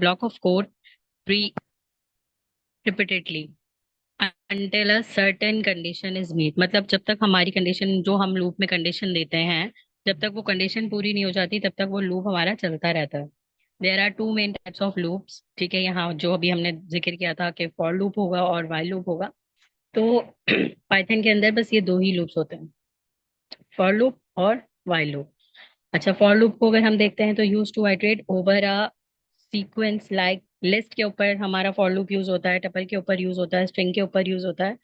block of code repeatedly until a certain condition is met। मतलब जब तक हमारी कंडीशन, जो हम लूप में कंडीशन देते हैं, जब तक वो कंडीशन पूरी नहीं हो जाती तब तक वो लूप हमारा चलता रहता है। There are two main types of loops. ठीक है, यहाँ जो अभी हमने जिक्र किया था कि फॉर लूप होगा और वाइल लूप होगा। तो पाइथन के अंदर बस ये दो ही लूप्स होते हैं, फॉर लूप और वाइल लूप। अच्छा, फॉर लूप को अगर हम देखते हैं तो use to iterate over a sequence like list के ऊपर हमारा फॉर लूप यूज होता है, टपल के ऊपर यूज होता है, स्ट्रिंग के ऊपर यूज होता है।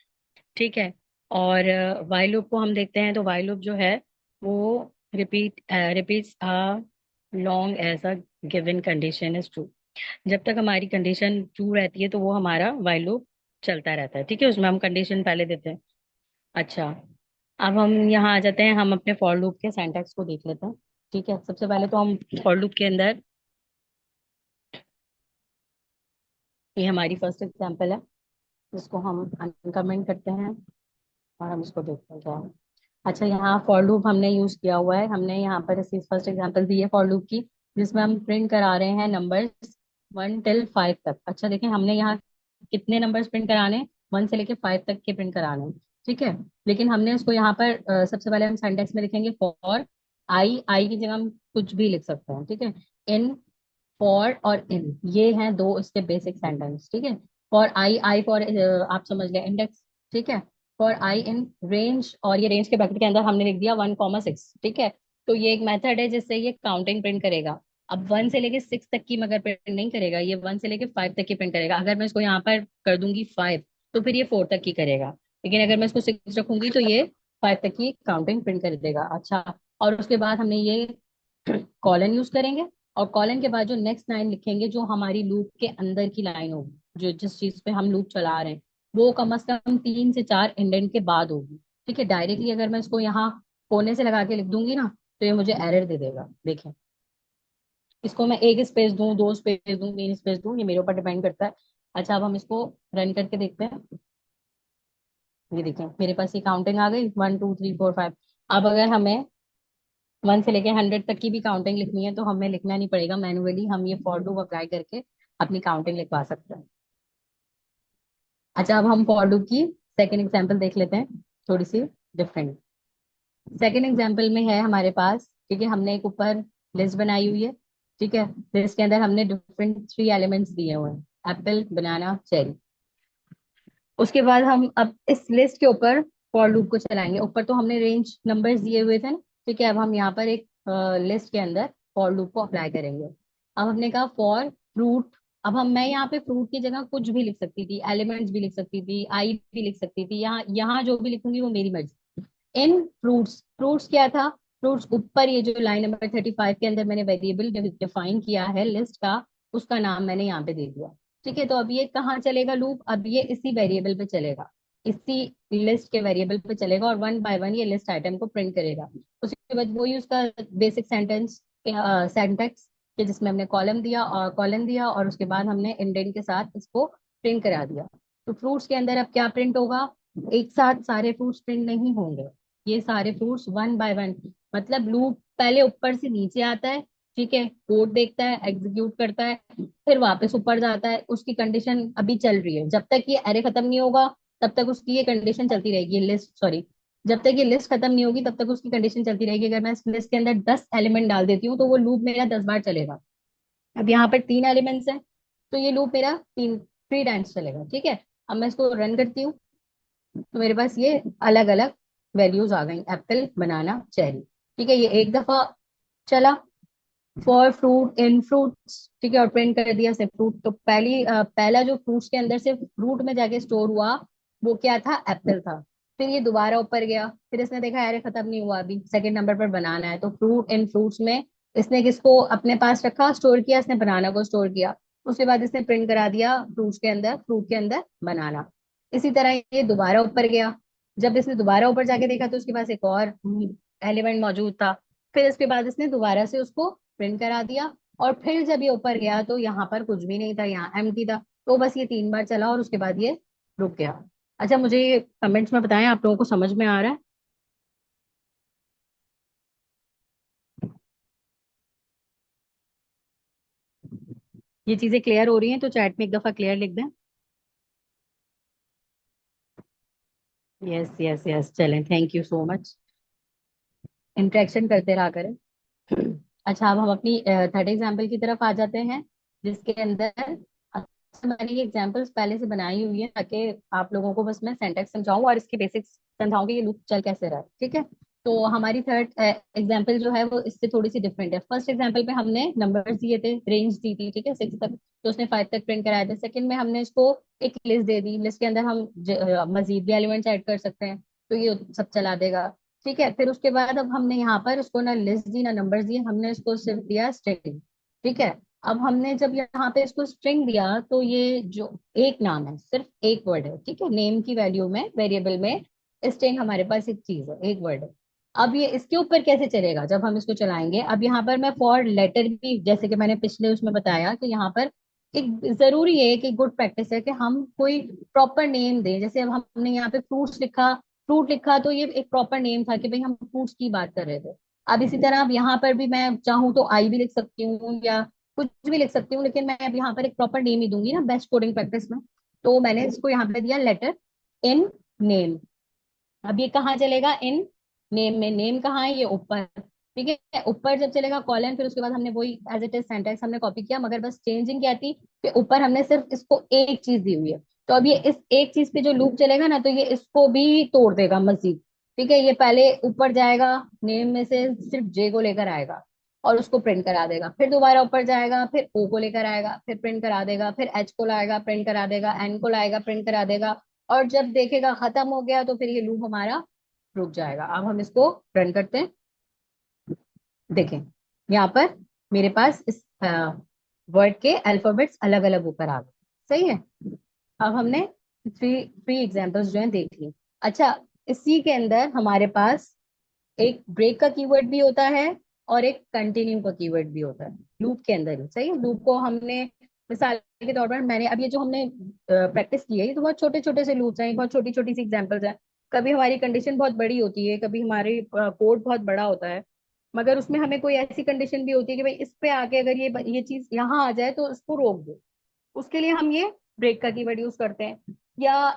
ठीक है। और वाइल लूप को हम देखते हैं तो वाइल लूप जो है वो repeats a long as a given condition is true. जब तक हमारी कंडीशन ट्रू रहती है तो वो हमारा वाइल लूप चलता रहता है। ठीक है, उसमें हम कंडीशन पहले देते हैं। अच्छा, अब हम यहाँ आ जाते हैं, हम अपने फॉर लूप के सिंटैक्स को देख लेते हैं। ठीक है, सबसे पहले तो हम फॉर लूप के अंदर, ये हमारी फर्स्ट एग्जांपल है जिसको हम अनकमेंट करते हैं और हम इसको देखते हैं क्या है। अच्छा, यहाँ फॉर लूप हमने यूज किया हुआ है, हमने यहाँ पर इसी फर्स्ट एग्जांपल दी है फॉर लूप की, जिसमें हम प्रिंट करा रहे हैं नंबर्स 1 till 5 तक। अच्छा देखिए, हमने यहाँ कितने नंबर्स प्रिंट कराने हैं? 1 से लेके 5 तक के प्रिंट कराने हैं। ठीक है, लेकिन हमने उसको यहाँ पर सबसे पहले हम सिंटेक्स में लिखेंगे फॉर आई। आई की जगह हम कुछ भी लिख सकते हैं। ठीक है, इन, फॉर और इन, ये हैं दो इसके बेसिक सेंटेंस। ठीक है, फॉर आई, आई फॉर आप समझ गए इंडेक्स। ठीक है, फॉर आई इन रेंज, और ये रेंज के ब्रैकेट के अंदर हमने लिख दिया 1, 6। ठीक है, तो ये एक मेथड है जिससे ये काउंटिंग प्रिंट करेगा। अब 1 से लेके 6 तक की मगर प्रिंट नहीं करेगा, ये 1 से लेके 5 तक की प्रिंट करेगा। अगर मैं इसको यहाँ पर कर दूंगी 5 तो फिर ये 4 तक की करेगा, लेकिन अगर मैं इसको 6 रखूंगी तो ये 5 तक की काउंटिंग प्रिंट कर देगा। अच्छा, और उसके बाद हमने ये कॉलन यूज करेंगे, और कॉलन के बाद जो नेक्स्ट लाइन लिखेंगे जो हमारी लूप के अंदर की लाइन होगी, जो जिस चीज पे हम लूप चला रहे हैं, वो कम से कम 3 से 4 इंडेंट के बाद होगी। ठीक है, डायरेक्टली अगर मैं इसको यहाँ कोने से लगा के लिख दूंगी ना तो ये मुझे एरर दे देगा। देखें, इसको मैं एक स्पेस दूं, दो स्पेस दूं, 3 स्पेस दूं, ये मेरे ऊपर डिपेंड करता है। अच्छा, अब हम इसको रन करके देखते हैं। ये देखें, मेरे पास ये काउंटिंग आ गई 1, 2, 3, 4, 5। अब अगर हमें 1 से लेके 100 तक की भी काउंटिंग लिखनी है तो हमें लिखना नहीं पड़ेगा मैनुअली, हम ये फॉर लूप अप्लाई करके अपनी काउंटिंग लिखवा सकते हैं। अच्छा, अब हम फॉर लूप की सेकेंड एग्जाम्पल देख लेते हैं, थोड़ी सी डिफरेंट। सेकेंड एग्जाम्पल में है हमारे पास, ठीक है, हमने एक ऊपर लिस्ट बनाई हुई है। ठीक है, लिस्ट के अंदर हमने डिफरेंट 3 एलिमेंट्स दिए हुए हैं, एप्पल, बनाना, चेरी। उसके बाद हम अब इस लिस्ट के ऊपर फॉर लूप को चलाएंगे। ऊपर तो हमने रेंज नंबर्स दिए हुए थे ना। ठीक है, अब हम यहाँ पर एक लिस्ट के अंदर फॉर लूप को अप्लाई करेंगे। अब हमने कहा फॉर फ्रूट। अब हम, मैं यहाँ पे फ्रूट की जगह कुछ भी लिख सकती थी, एलिमेंट्स भी लिख सकती थी, आई भी लिख सकती थी, यहाँ यहाँ जो भी लिखूंगी वो मेरी मर्जी। इन फ्रूट्स, फ्रूट्स क्या था? फ्रूट्स ऊपर ये जो लाइन नंबर 35 के अंदर मैंने वेरिएबल डिफाइन किया है लिस्ट का, उसका नाम मैंने यहाँ पे दे दिया। ठीक है, तो अब ये कहाँ चलेगा लूप? अब ये इसी वेरिएबल पे चलेगा, इसी लिस्ट के वेरिएबल पे चलेगा, और 1 बाय 1 ये लिस्ट आइटम को प्रिंट करेगा। उसके बाद वही उसका बेसिक सेंटेंस, सेंटेक्स कि जिसमें हमने कॉलम दिया और कॉलन दिया, और उसके बाद हमने इंडेंट के साथ इसको प्रिंट करा दिया। तो फ्रूट्स के अंदर अब क्या प्रिंट होगा? एक साथ सारे फ्रूट्स प्रिंट नहीं होंगे, ये सारे फ्रूट्स 1 बाय 1। मतलब लूप पहले ऊपर से नीचे आता है। ठीक है, कोड देखता है, एग्जीक्यूट करता है, फिर वापस ऊपर जाता है, उसकी कंडीशन अभी चल रही है। जब तक ये अरे खत्म नहीं होगा तब तक उसकी ये कंडीशन चलती रहेगी, लिस्ट सॉरी, जब तक ये लिस्ट खत्म नहीं होगी तब तक उसकी कंडीशन चलती रहेगी। अगर मैं इस लिस्ट के अंदर 10 एलिमेंट डाल देती हूँ तो वो लूप मेरा 10 बार चलेगा। अब यहाँ पर 3 एलिमेंट्स हैं तो ये लूप मेरा 3 टाइम्स चलेगा। ठीक है, अब मैं इसको रन करती हूँ तो मेरे पास ये अलग अलग वैल्यूज आ गई, एप्पल, बनाना, चेरी। ठीक है, ये एक दफा चला, फॉर फ्रूट, इन फ्रूट्स। ठीक है, और प्रिंट कर दिया से फ्रूट। तो पहला जो फ्रूट्स के अंदर से फ्रूट में जाके स्टोर हुआ वो क्या था? एप्पल था। फिर ये दोबारा ऊपर गया, फिर इसने देखा अरे खत्म नहीं हुआ, अभी सेकंड नंबर पर बनाना है, तो फ्रूट इन फ्रूट्स में इसने किसको अपने पास रखा, स्टोर किया? इसने बनाना को स्टोर किया। उसके बाद इसने प्रिंट करा दिया फ्रूट्स के अंदर, फ्रूट के अंदर बनाना। इसी तरह ये दोबारा ऊपर गया, जब इसने दोबारा ऊपर जाके देखा तो उसके पास एक और एलिमेंट मौजूद था। फिर इसके बाद इसने दोबारा से उसको प्रिंट करा दिया, और फिर जब ये ऊपर गया तो यहाँ पर कुछ भी नहीं था, यहाँ एम्प्टी था। तो बस ये 3 बार चला और उसके बाद ये रुक गया। अच्छा, मुझे ये कमेंट्स में बताएं आप लोगों को समझ में आ रहा है? ये चीजें क्लियर हो रही हैं तो चैट में एक दफा क्लियर लिख दें। यस यस यस, चलें, thank you so much. Interaction करते रहा करें। अच्छा, अब हम अपनी थर्ड एग्जाम्पल की तरफ आ जाते हैं, जिसके अंदर अच्छा, मैंने ये एग्जाम्पल्स पहले से बनाई हुई है ताकि आप लोगों को बस मैं सेंटेक्स समझाऊं और इसके बेसिक्स समझाऊं कि ये लूप चल कैसे रहा है, ठीक है। तो हमारी थर्ड एग्जाम्पल जो है वो इससे थोड़ी सी डिफरेंट है। फर्स्ट एग्जाम्पल पे हमने नंबर्स दिए थे, रेंज दी थी, ठीक है, 6 तक, तो उसने 5 तक प्रिंट कराया था। सेकंड में हमने इसको एक लिस्ट दे दी, लिस्ट के अंदर हम मजीद भी एलिमेंट्स ऐड कर सकते हैं, तो ये सब चला देगा, ठीक है। फिर उसके बाद अब हमने यहाँ पर उसको ना लिस्ट दी ना नंबर्स दिए, हमने इसको सिर्फ दिया स्ट्रिंग, ठीक है। अब हमने जब यहाँ पे इसको स्ट्रिंग दिया तो ये जो एक नाम है, सिर्फ एक वर्ड है, ठीक है, नेम की वैल्यू में वेरिएबल में स्ट्रिंग हमारे पास एक चीज है, एक वर्ड है। अब ये इसके ऊपर कैसे चलेगा जब हम इसको चलाएंगे? अब यहाँ पर मैं फॉर लेटर भी, जैसे कि मैंने पिछले उसमें बताया कि यहाँ पर एक जरूरी है कि गुड प्रैक्टिस है कि हम कोई प्रॉपर नेम दें। जैसे अब हमने यहाँ पे फ्रूट्स लिखा, फ्रूट लिखा, तो ये एक प्रॉपर नेम था कि भाई हम फ्रूट्स की बात कर रहे थे। अब इसी तरह अब यहाँ पर भी मैं चाहूँ तो आई भी लिख सकती हूँ या कुछ भी लिख सकती हूँ, लेकिन मैं अब यहाँ पर एक प्रॉपर नेम ही दूंगी ना, बेस्ट कोडिंग प्रैक्टिस में। तो मैंने इसको यहाँ पे दिया लेटर इन नेम। अब ये कहाँ चलेगा? इन नेम में। नेम कहाँ है? ये ऊपर, ठीक है। ऊपर जब चलेगा कॉलन, फिर उसके बाद हमने वही एज इट इज सेंटेक्स हमने कॉपी किया, मगर बस चेंजिंग क्या थी कि ऊपर हमने सिर्फ इसको एक चीज दी हुई है। तो अब ये इस एक चीज पे जो लूप चलेगा ना, तो ये इसको भी तोड़ देगा मजीद, ठीक है। ये पहले ऊपर जाएगा, नेम में से सिर्फ जे को लेकर आएगा और उसको प्रिंट करा देगा, फिर दोबारा ऊपर जाएगा, फिर ओ को लेकर आएगा, फिर प्रिंट करा देगा, फिर एच को लाएगा, प्रिंट करा देगा, एन को लाएगा, प्रिंट करा देगा। और जब देखेगा खत्म हो गया तो फिर ये लूप हमारा रुक जाएगा। अब हम इसको रन करते हैं, देखें यहाँ पर मेरे पास इस वर्ड के अल्फाबेट्स अलग अलग ऊपर आ गए, सही है। अब हमने थ्री थ्री एग्जांपल्स जो है देख ली। अच्छा, इसी के अंदर हमारे पास एक ब्रेक का कीवर्ड भी होता है और एक कंटिन्यू का कीवर्ड भी होता है लूप के अंदर ही, सही है। लूप को हमने मिसाल के तौर पर, मैंने अब ये जो हमने प्रैक्टिस की है, ये तो बहुत छोटे छोटे से लूप्स हैं, बहुत छोटी छोटी सी एग्जांपल्स हैं। कभी हमारी कंडीशन बहुत बड़ी होती है, कभी हमारी कोड बहुत बड़ा होता है, मगर उसमें हमें कोई ऐसी कंडीशन भी होती है कि भाई इस पे आके अगर ये चीज यहाँ आ जाए तो इसको रोक दो। उसके लिए हम ये ब्रेक का कीवर्ड यूज करते हैं। या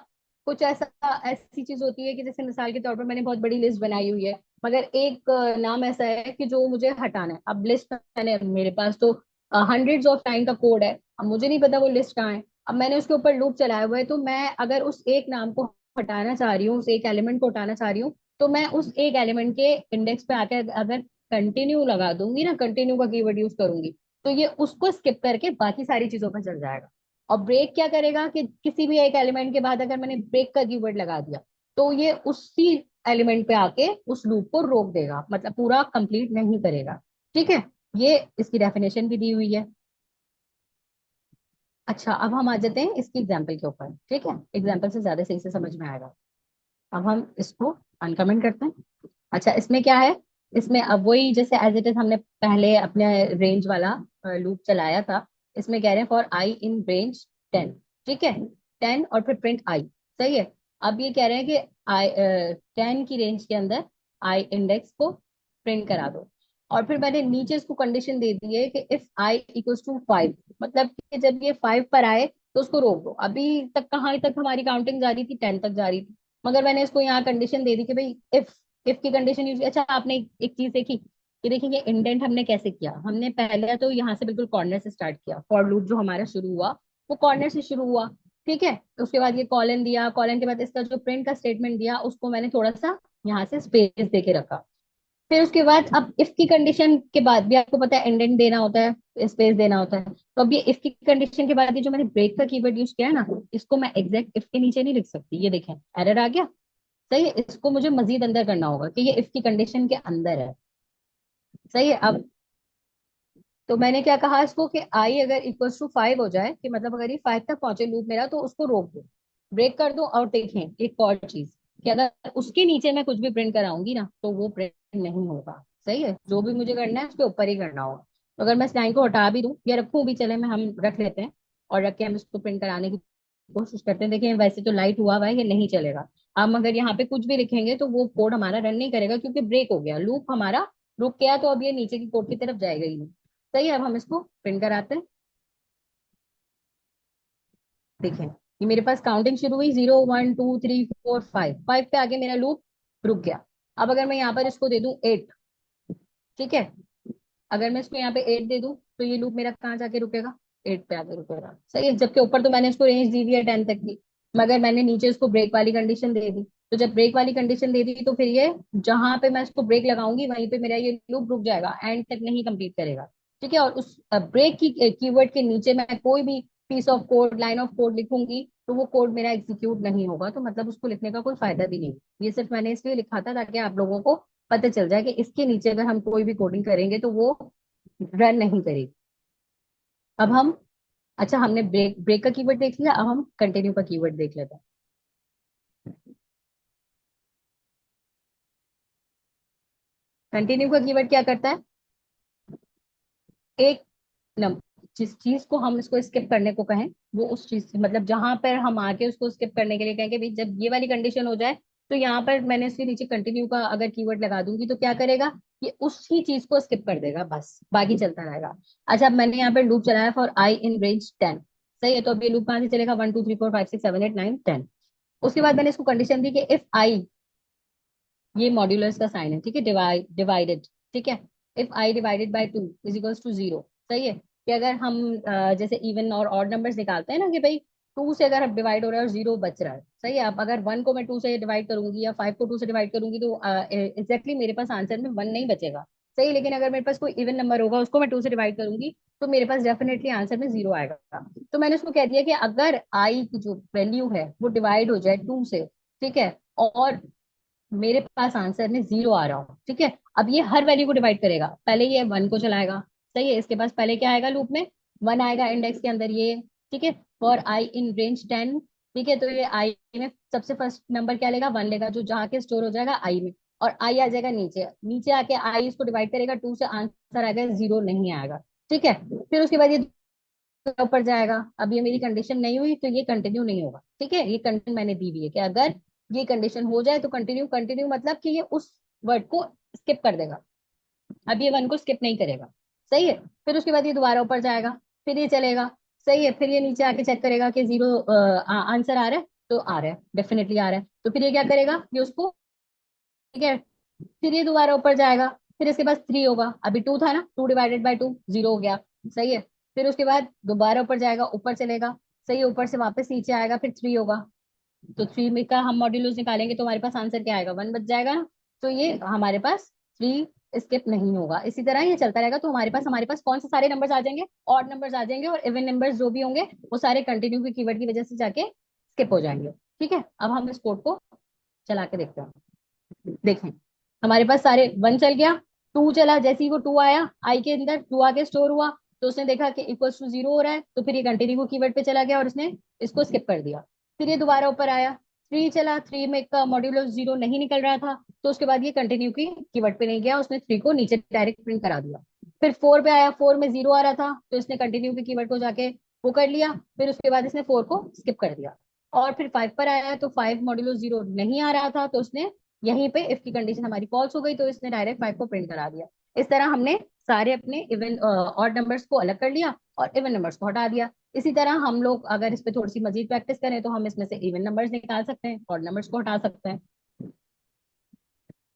कुछ ऐसा ऐसी चीज होती है कि जैसे मिसाल के तौर पर मैंने बहुत बड़ी लिस्ट बनाई हुई है, मगर एक नाम ऐसा है कि जो मुझे हटाना है। अब लिस्ट मैंने, मेरे पास तो हंड्रेड्स ऑफ टाइम का कोड है, अब मुझे नहीं पता वो लिस्ट कहाँ है। अब मैंने उसके ऊपर लूप चलाया हुआ है, तो मैं अगर उस एक नाम को हटाना चाह रही हूँ, उस एक एलिमेंट को हटाना चाह रही हूँ, तो मैं उस एक एलिमेंट के इंडेक्स पे आके अगर कंटिन्यू लगा दूंगी ना, कंटिन्यू का कीवर्ड यूज करूंगी, तो ये उसको स्किप करके बाकी सारी चीजों पर चल जाएगा। और ब्रेक क्या करेगा कि किसी भी एक एलिमेंट के बाद अगर मैंने ब्रेक का कीवर्ड लगा दिया, तो ये उसी एलिमेंट पे आके उस लूप को रोक देगा, मतलब पूरा कंप्लीट नहीं करेगा, ठीक है। ये इसकी डेफिनेशन भी दी हुई है। अच्छा, अब हम आ जाते हैं इसकी एग्जाम्पल के ऊपर, ठीक है, एग्जाम्पल से ज्यादा सही से समझ में आएगा। अब हम इसको अनकमेंट करते हैं। अच्छा, इसमें क्या है? इसमें अब वही जैसे एज इट इज हमने पहले अपने रेंज वाला लूप चलाया था। इसमें कह रहे हैं फॉर आई इन रेंज 10, ठीक है, 10 और फिर प्रिंट आई, सही है। अब ये कह रहे हैं कि आई 10 की रेंज के अंदर आई इंडेक्स को प्रिंट करा दो। और फिर मैंने नीचे इसको कंडीशन दे दी है कि इफ आई इक्वल्स टू 5, मतलब कि जब ये 5 पर आए तो उसको रोक दो। अभी तक कहाँ तक हमारी काउंटिंग जा रही थी? 10 तक जा रही थी, मगर मैंने इसको यहाँ कंडीशन दे दी कि भाई इफ की कंडीशन यूज। अच्छा, आपने एक चीज देखी कि देखिए ये इंडेंट हमने कैसे किया। हमने पहले तो यहाँ से बिल्कुल कॉर्नर से स्टार्ट किया, फॉर लूप जो हमारा शुरू हुआ वो कॉर्नर से शुरू हुआ, ठीक है। उसके बाद ये कॉलन दिया, कॉलन के बाद इसका जो प्रिंट का स्टेटमेंट दिया उसको मैंने थोड़ा सा यहाँ से स्पेस दे के रखा। फिर उसके बाद अब इफ की कंडीशन के बाद भी आपको पता है इंडेंट देना होता है, स्पेस देना होता है। तो अब ये इफ की कंडीशन के बाद ये जो मैंने ब्रेक का कीवर्ड यूज किया है ना, इसको मैं एग्जैक्ट इफ के नीचे नहीं लिख सकती। ये देखें, एरर आ गया, सही है। इसको मुझे मजीद अंदर करना होगा कि ये इफ की कंडीशन के अंदर है, सही है। अब तो मैंने क्या कहा इसको कि आई अगर इक्वल्स टू 5 हो जाए, कि मतलब अगर ये 5 तक पहुंचे लूप मेरा, तो उसको रोक दो, ब्रेक कर दो। और देखें एक और चीज कि अगर उसके नीचे मैं कुछ भी प्रिंट कराऊंगी ना, तो वो प्रिंट नहीं होगा, सही है। जो भी मुझे करना है उसके ऊपर ही करना होगा। तो अगर मैं इस लाइन को हटा भी दूं या रखूं भी, चले मैं हम रख लेते हैं और रख के हम इसको प्रिंट कराने की कोशिश करते हैं। देखिए वैसे तो लाइट हुआ हुआ है, ये नहीं चलेगा। हम अगर यहाँ पे कुछ भी लिखेंगे तो वो कोड हमारा रन नहीं करेगा, क्योंकि ब्रेक हो गया, लूप हमारा रुक गया, तो अब ये नीचे की कोड की तरफ जाएगा ही नहीं। सही है, अब हम इसको प्रिंट कराते हैं। देखें, ये मेरे पास काउंटिंग शुरू हुई, 0 1 2 3 4 5, 5 पे आगे मेरा लूप रुक गया। अब अगर मैं यहाँ पर इसको दे दूं 8, ठीक है, अगर मैं इसको यहाँ पे 8 दे दूं तो ये लूप मेरा कहाँ जाके रुकेगा, 8 पे आके रुकेगा, सही है। जबकि ऊपर तो मैंने इसको रेंज दी हुई है 10 तक की, मगर मैंने नीचे इसको ब्रेक वाली कंडीशन दे दी। तो जब ब्रेक वाली कंडीशन दे दी तो फिर ये जहां पे मैं इसको ब्रेक लगाऊंगी वहीं पे मेरा ये लूप रुक जाएगा, एंड तक नहीं कंप्लीट करेगा। ठीक है, और उस ब्रेक की कीवर्ड के नीचे मैं कोई भी piece of code, line of code लिखूंगी तो वो कोड मेरा एग्जीक्यूट नहीं होगा, तो मतलब उसको लिखने का कोई फायदा भी नहीं। ये सिर्फ मैंने इसलिए लिखा था ताकि आप लोगों को पता चल जाए कि इसके नीचे अगर हम कोई भी कोडिंग करेंगे तो वो रन नहीं करेगी। अब हम, अच्छा हमने ब्रेक ब्रेक का कीवर्ड देख लिया, अब हम कंटिन्यू का कीवर्ड देख लेते हैं। कंटिन्यू का कीवर्ड क्या करता है, एक नम जिस चीज को हम इसको स्किप करने को कहें, वो उस चीज से मतलब जहां पर हम आके उसको स्किप करने के लिए कहेंगे भाई जब ये वाली कंडीशन हो जाए, तो यहाँ पर मैंने इसके नीचे कंटिन्यू का अगर कीवर्ड लगा दूंगी तो क्या करेगा, ये उसी चीज को स्किप कर देगा, बस बाकी चलता रहेगा। अच्छा, अब मैंने यहाँ पर लूप चलाया फॉर आई इन रेंज 10, सही है, तो अब ये लूप कहाँ से चलेगा, 1 2 3 4 5 6 7 8 9 10। उसके बाद मैंने इसको कंडीशन दी कि इफ आई, ये मॉड्यूलस का साइन है, ठीक है, डिवाइडेड, ठीक है, if I divided by 2 is equals to 0, सही है। कि अगर हम जैसे इवन और ऑड नंबर्स निकालते हैं ना कि भाई 2 से अगर डिवाइड हो रहा है और 0 बच रहा है, सही है, अब अगर 1 को मैं 2 से डिवाइड करूंगी या 5 को 2 से डिवाइड करूंगी तो एग्जैक्टली मेरे पास आंसर में 1 नहीं बचेगा, सही। लेकिन अगर मेरे पास कोई इवन नंबर होगा उसको मैं 2 से डिवाइड करूंगी तो मेरे पास डेफिनेटली आंसर में 0 आएगा। तो मैंने उसको कह दिया कि अगर आई की जो वैल्यू है वो डिवाइड हो जाए 2 से, ठीक है, और मेरे पास आंसर में 0 आ रहा हो, ठीक है, अब ये हर वैल्यू को डिवाइड करेगा, पहले ये 1 को चलाएगा, सही है, इसके पास पहले क्या आएगा लूप में, 1 आएगा इंडेक्स के अंदर ये, ठीक है, फॉर आई इन रेंज 10, ठीक है, तो ये आई में सबसे फर्स्ट नंबर क्या लेगा, 1 लेगा, जो जहाँ के स्टोर हो जाएगा आई में, और आई आ जाएगा नीचे, नीचे आके आई इसको डिवाइड करेगा 2 से, आंसर आएगा 0 नहीं आएगा, ठीक है। फिर उसके बाद ये ऊपर जाएगा, अब ये मेरी कंडीशन नहीं हुई तो ये कंटिन्यू नहीं होगा, ठीक है, ये कंडीशन मैंने दी हुई है कि अगर ये कंडीशन हो जाए तो कंटिन्यू, कंटिन्यू मतलब कि ये उस वर्ड को स्किप कर देगा, अब ये 1 को स्किप नहीं करेगा, सही है। फिर उसके बाद ये दोबारा ऊपर जाएगा, फिर ये चलेगा, सही है, फिर ये नीचे आके चेक करेगा कि 0 आंसर आ रहा है, तो आ रहा है, डेफिनेटली आ रहा है, तो फिर ये क्या करेगा, ये उसको, ठीक है, फिर ये दोबारा ऊपर जाएगा, फिर इसके पास 3 होगा, अभी 2 था ना, 2 डिवाइडेड बाई 2 0 हो गया, सही है। फिर उसके बाद दोबारा ऊपर जाएगा, ऊपर चलेगा, सही है, ऊपर से वापस नीचे आएगा, फिर 3 होगा, तो 3 में का हम मॉड्यूलस निकालेंगे तो हमारे पास आंसर क्या आएगा, 1 बच जाएगा ना, तो ये हमारे पास 3 स्किप नहीं होगा। इसी तरह ये चलता रहेगा, तो हमारे पास कौन से सारे नंबर्स आ जाएंगे, ऑड नंबर्स आ जाएंगे, और इवन नंबर्स जो भी होंगे वो सारे कंटिन्यू की कीवर्ड की वजह से जाके स्किप हो जाएंगे। ठीक है, अब हम इस कोड को चला के देखते हैं। देखें, हमारे पास सारे 1 चल गया, 2 चला, जैसे ही वो 2 आया आई के अंदर, 2 आके स्टोर हुआ, तो उसने देखा कि इक्वल्स टू 0 हो रहा है, तो फिर ये कंटिन्यू कीवर्ड पे चला गया और इसने इसको स्किप कर दिया। फिर ये दोबारा ऊपर आया, 3 चला, 3 में का मॉड्यूलो 0 नहीं निकल रहा था, तो उसके बाद ये कंटिन्यू की कीवर्ड पे नहीं गया, उसने 3 को नीचे डायरेक्ट प्रिंट करा दिया। फिर 4 पे आया, 4 में 0 आ रहा था, तो इसने कंटिन्यू के कीवर्ड को जाके वो कर लिया, फिर उसके बाद इसने 4 को स्किप कर दिया। और फिर 5 पर आया, तो 5 मॉड्यूलो 0 नहीं आ रहा था, तो उसने यहीं पे इफ की कंडीशन हमारी फॉल्स हो गई, तो इसने डायरेक्ट 5 को प्रिंट करा दिया। इस तरह हमने सारे अपने इवन ऑड नंबर्स को अलग कर लिया और इवन नंबर्स को हटा दिया। इसी तरह हम लोग अगर इस पे थोड़ी सी मजीद प्रैक्टिस करें तो हम इसमें से इवन नंबर्स निकाल सकते हैं, ऑड नंबर्स को हटा सकते हैं।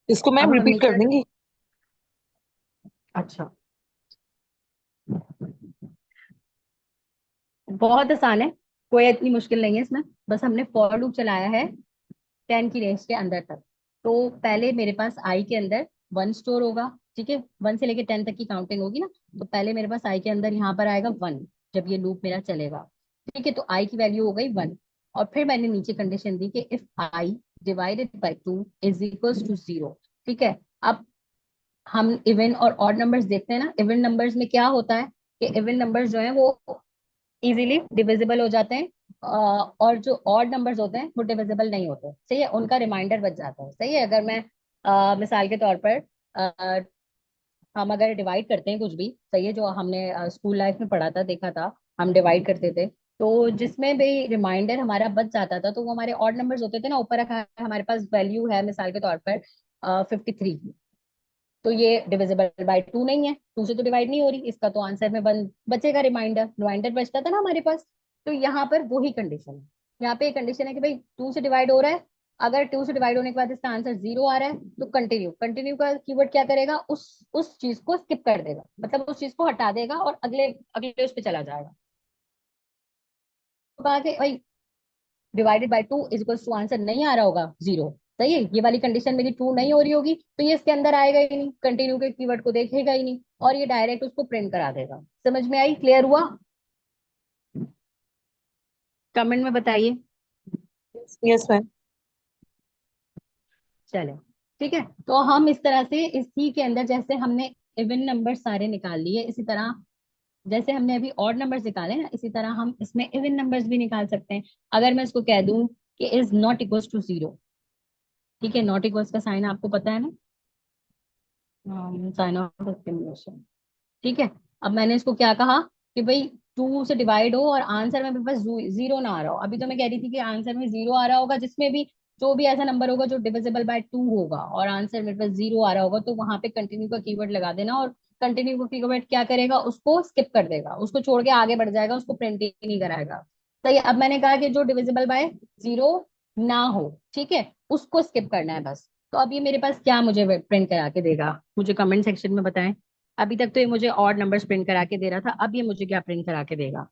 इसको अब मैम हम रिपीट कर नीचे, देंगी? अच्छा, बहुत आसान है, कोई इतनी मुश्किल नहीं है इसमें, बस हमने फॉर लूप चलाया है 10 की रेंज के अंदर तक। तो पहले मेरे पास आई के अंदर 1 स्टोर होगा, ठीक है, 1 से लेके 10 तक की काउंटिंग होगी ना, तो पहले मेरे पास आई के अंदर यहाँ पर आएगा 1, जब ये लूप मेरा चलेगा, ठीक है, तो आई की वैल्यू हो गई 1। और फिर मैंने नीचे कंडीशन दी कि if I divided by 2 is equals to 0, ठीक है। अब हम इवन और ऑड नंबर्स देखते हैं ना, इवन नंबर्स में क्या होता है कि इवन नंबर्स जो है वो इजीली डिविजिबल हो जाते हैं, और जो ऑड नंबर्स होते हैं वो डिविजिबल नहीं होते, सही है, उनका रिमाइंडर बच जाता है, सही है। अगर मैं मिसाल के तौर पर हम अगर डिवाइड करते हैं कुछ भी, सही है, जो हमने स्कूल लाइफ में पढ़ा था, देखा था, हम डिवाइड करते थे, तो जिसमें भी रिमाइंडर हमारा बच जाता था तो वो हमारे ऑड नंबर्स होते थे ना, ऊपर रखा है हमारे पास वैल्यू है मिसाल के तौर पर 53, तो ये डिविजिबल बाय 2 नहीं है, 2 से तो डिवाइड नहीं हो रही, इसका तो आंसर में बन बचेगा, रिमाइंडर रिमाइंडर बचता था ना हमारे पास। तो यहाँ पर वही कंडीशन है, यहाँ पे कंडीशन है कि भाई 2 से डिवाइड हो रहा है। अगर 2 से डिवाइड होने के बाद इसका आंसर 0 आ रहा है तो कंटिन्यू, कंटिन्यू का कीवर्ड क्या करेगा, उस चीज को स्किप कर देगा, मतलब उस चीज को हटा देगा और अगले अगले उस पे चला जाएगा। तो कहा कि भाई divided by 2 is equal to answer नहीं आ रहा होगा 0, सही है, ये वाली कंडीशन मेरी ट्रू नहीं हो रही होगी, तो ये इसके अंदर आएगा ही नहीं, कंटिन्यू के कीवर्ड को देखेगा ही नहीं, और ये डायरेक्ट उसको प्रिंट करा देगा। समझ में आई, क्लियर हुआ? कमेंट में बताइए। Yes ma'am. चले, ठीक है। तो हम इस तरह से इसी के अंदर, जैसे हमने इवन नंबर सारे निकाल लिए, इसी तरह जैसे हमने अभी ऑड नंबर्स निकाले ना, इसी तरह हम इसमें इवन नंबर्स भी निकाल सकते हैं। अगर मैं इसको कह दूं कि इज नॉट इक्वल्स टू 0, ठीक है, नॉट इक्वल्स का साइन आपको पता है ना, साइन ऑफ एक्सक्लेमेशन, ठीक है। अब मैंने इसको क्या कहा कि भाई 2 से डिवाइड हो और आंसर में मेरे पास 0 ना आ रहा हो। अभी तो मैं कह रही थी कि आंसर में 0 आ रहा होगा, जिसमें भी जो भी ऐसा नंबर होगा जो डिविजिबल बाय 2 होगा और आंसर मेरे पास 0 आ रहा होगा, तो वहां पे कंटिन्यू का कीवर्ड लगा देना, और कंटिन्यू का कीवर्ड क्या करेगा, उसको स्किप कर देगा, उसको छोड़ के आगे बढ़ जाएगा, उसको प्रिंट ही नहीं कराएगा। सही है। अब मैंने कहा कि जो डिविजिबल बाय 0 ना हो, ठीक है, उसको स्किप करना है बस। तो अब ये मेरे पास क्या मुझे प्रिंट करा के देगा, मुझे कमेंट सेक्शन में बताएं। अभी तक तो ये मुझे ऑड नंबर्स प्रिंट करा के दे रहा था, अब ये मुझे क्या प्रिंट करा के देगा?